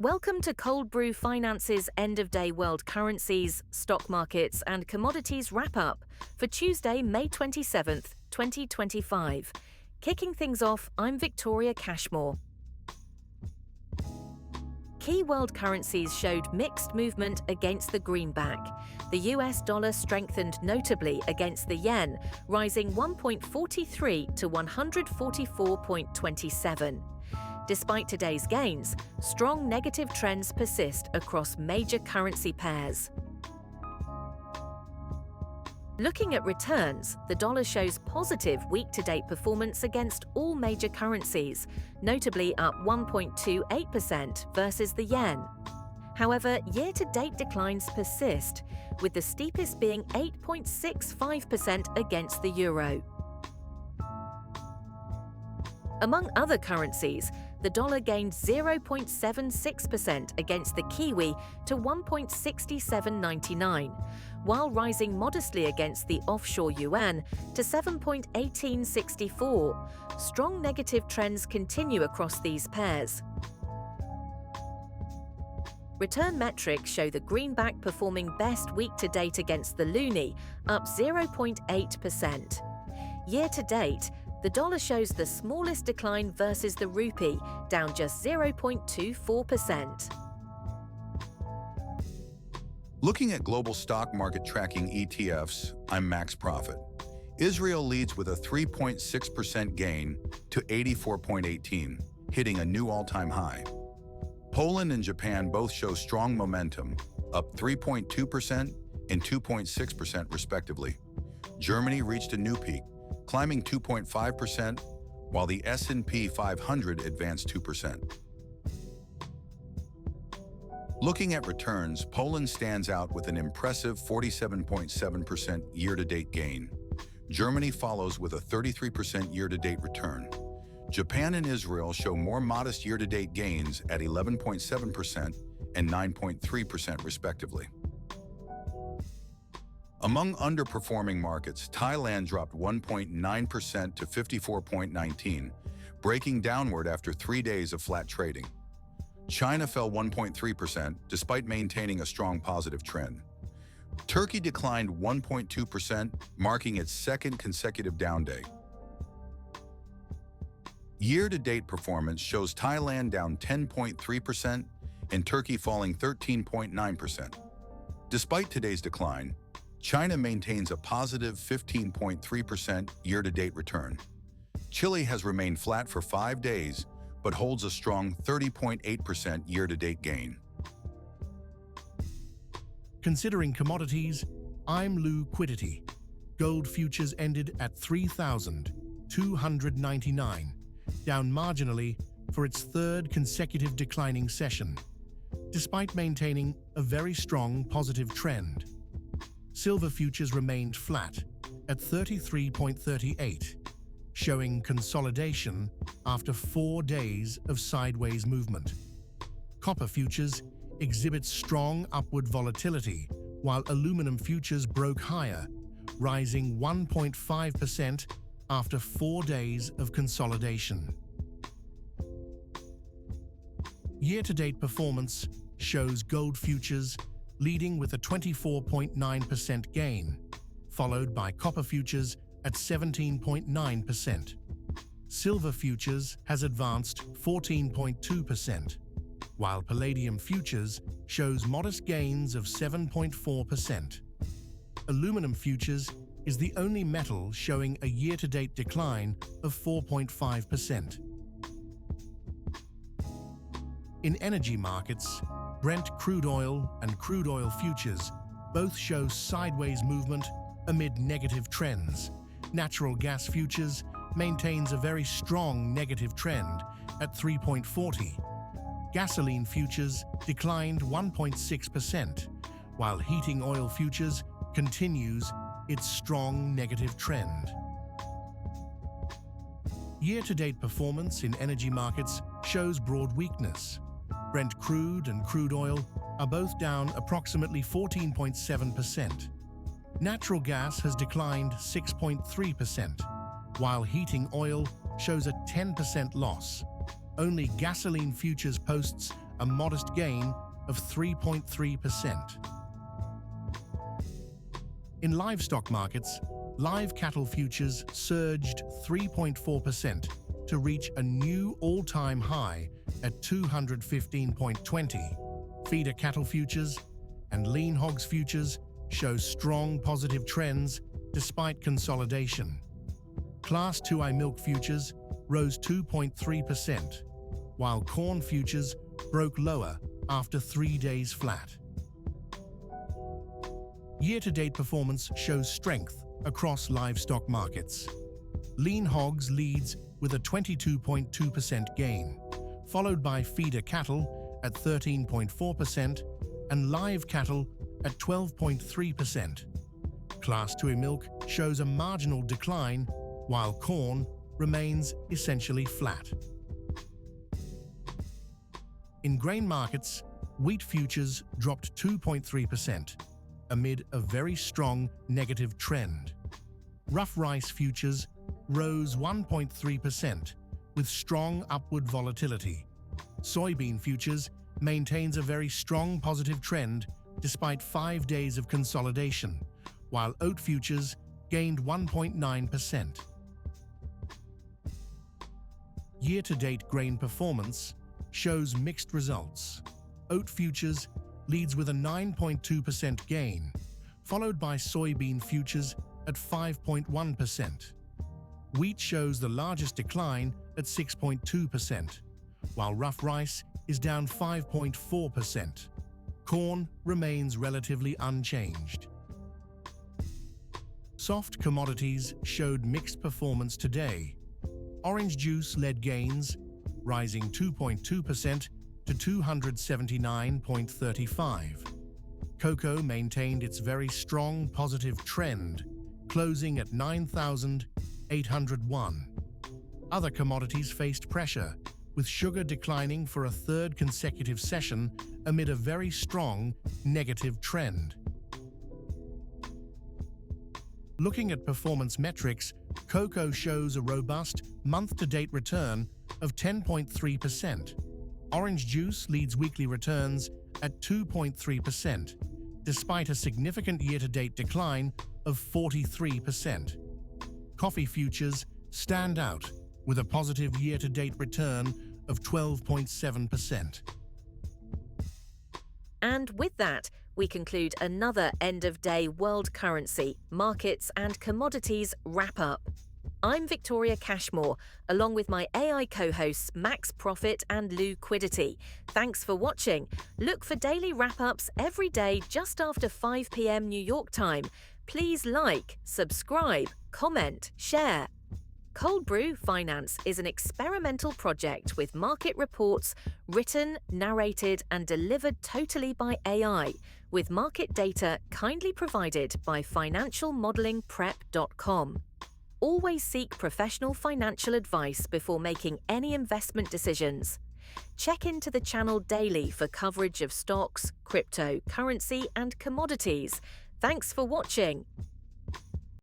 Welcome to Cold Brew Finance's end-of-day world currencies, stock markets and commodities wrap-up for Tuesday, May 27th, 2025. Kicking things off, I'm Victoria Cashmore. Key world currencies showed mixed movement against the greenback. The US dollar strengthened notably against the yen, rising 1.43 to 144.27. Despite today's gains, strong negative trends persist across major currency pairs. Looking at returns, the dollar shows positive week-to-date performance against all major currencies, notably up 1.28% versus the yen. However, year-to-date declines persist, with the steepest being 8.65% against the euro. Among other currencies, the dollar gained 0.76% against the Kiwi to 1.6799, while rising modestly against the offshore yuan to 7.1864. Strong negative trends continue across these pairs. Return metrics show the greenback performing best week-to-date against the loonie, up 0.8%. Year-to-date, the dollar shows the smallest decline versus the rupee, down just 0.24%. Looking at global stock market tracking ETFs, I'm Max Profit. Israel leads with a 3.6% gain to 84.18, hitting a new all-time high. Poland and Japan both show strong momentum, up 3.2% and 2.6% respectively. Germany reached a new peak, climbing 2.5%, while the S&P 500 advanced 2%. Looking at returns, Poland stands out with an impressive 47.7% year-to-date gain. Germany follows with a 33% year-to-date return. Japan and Israel show more modest year-to-date gains at 11.7% and 9.3% respectively. Among underperforming markets, Thailand dropped 1.9% to 54.19, breaking downward after 3 days of flat trading. China fell 1.3% despite maintaining a strong positive trend. Turkey declined 1.2%, marking its second consecutive down day. Year-to-date performance shows Thailand down 10.3% and Turkey falling 13.9%. Despite today's decline, China maintains a positive 15.3% year-to-date return. Chile has remained flat for 5 days, but holds a strong 30.8% year-to-date gain. Considering commodities, I'm liquidity. Gold futures ended at 3,299, down marginally for its third consecutive declining session, despite maintaining a very strong positive trend. Silver futures remained flat at 33.38, showing consolidation after 4 days of sideways movement. Copper futures exhibit strong upward volatility, while aluminum futures broke higher, rising 1.5% after 4 days of consolidation. Year-to-date performance shows gold futures leading with a 24.9% gain, followed by copper futures at 17.9%. Silver futures has advanced 14.2%, while palladium futures shows modest gains of 7.4%. Aluminum futures is the only metal showing a year-to-date decline of 4.5%. In energy markets, Brent crude oil and crude oil futures both show sideways movement amid negative trends. Natural gas futures maintains a very strong negative trend at 3.40. Gasoline futures declined 1.6%, while heating oil futures continues its strong negative trend. Year-to-date performance in energy markets shows broad weakness. Brent crude and crude oil are both down approximately 14.7%. Natural gas has declined 6.3%, while heating oil shows a 10% loss. Only gasoline futures posts a modest gain of 3.3%. In livestock markets, live cattle futures surged 3.4% to reach a new all-time high at 215.20. Feeder cattle futures and lean hogs futures show strong positive trends despite consolidation. Class 2I milk futures rose 2.3%, while corn futures broke lower after 3 days flat. Year-to-date performance shows strength across livestock markets. Lean hogs leads with a 22.2% gain, followed by feeder cattle at 13.4% and live cattle at 12.3%. Class 2 milk shows a marginal decline, while corn remains essentially flat. In grain markets, wheat futures dropped 2.3% amid a very strong negative trend. Rough rice futures rose 1.3% with strong upward volatility. Soybean futures maintains a very strong positive trend despite 5 days of consolidation, while oat futures gained 1.9%. Year-to-date grain performance shows mixed results. Oat futures leads with a 9.2% gain, followed by soybean futures at 5.1%. Wheat shows the largest decline at 6.2%, while rough rice is down 5.4%. Corn remains relatively unchanged. Soft commodities showed mixed performance today. Orange juice led gains, rising 2.2% to 279.35. Cocoa maintained its very strong positive trend, closing at 9,801. Other commodities faced pressure, with sugar declining for a third consecutive session amid a very strong negative trend. Looking at performance metrics, cocoa shows a robust month-to-date return of 10.3%. Orange juice leads weekly returns at 2.3%, despite a significant year-to-date decline of 43%. Coffee futures stand out with a positive year-to-date return of 12.7%. And with that, we conclude another end-of-day world currency, markets and commodities wrap-up. I'm Victoria Cashmore, along with my AI co-hosts Max Profit and Liquidity. Thanks for watching. Look for daily wrap-ups every day just after 5 p.m. New York time. Please like, subscribe, comment, share. Cold Brew Finance is an experimental project with market reports written, narrated and delivered totally by AI, with market data kindly provided by financialmodelingprep.com. Always seek professional financial advice before making any investment decisions. Check into the channel daily for coverage of stocks, crypto, currency and commodities. Thanks for watching.